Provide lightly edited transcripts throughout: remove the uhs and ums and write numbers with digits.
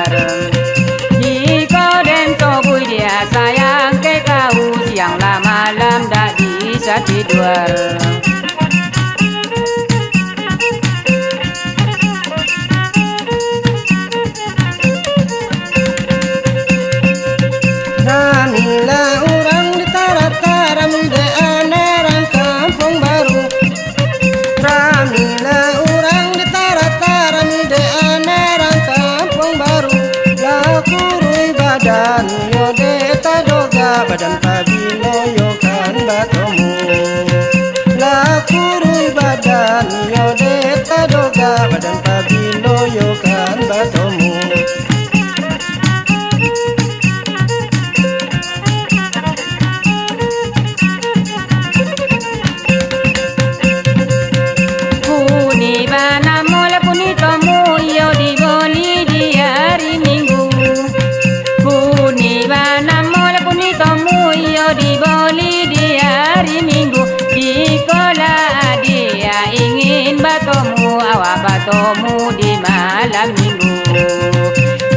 luar. Jika dento bui dia sayang ke kau, siang lah malam tak bisa tidur. Ramila orang di Taratara mide anerang kampung baru. Ramila orang di Taratara mide anerang kampung baru. Lakurui badan yo deta doga badan pabilo yo kan batomu. Lakurui badan yo deta doga badan pabilo yo kan batomu. Batomu di malam minggu.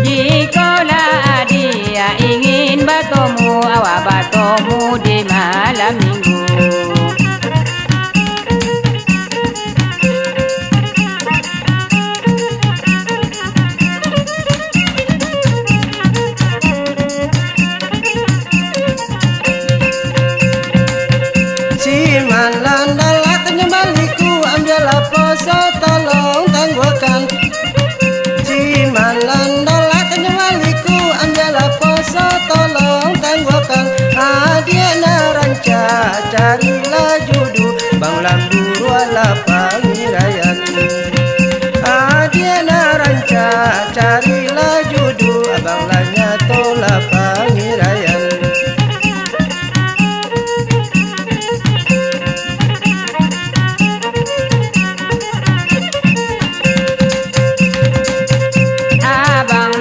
Jikalau dia ingin batomu, awak batomu di malam minggu. Si malam dalat nyembaliku ambil apa tolong tangguhkan. Si malam dalat nyembaliku ambil apa tolong tangguhkan. Adia naranca carilah judu bang lamburu ala pangirayan. Adia naranca carilah judu abang lanya tola pangirayan. Abang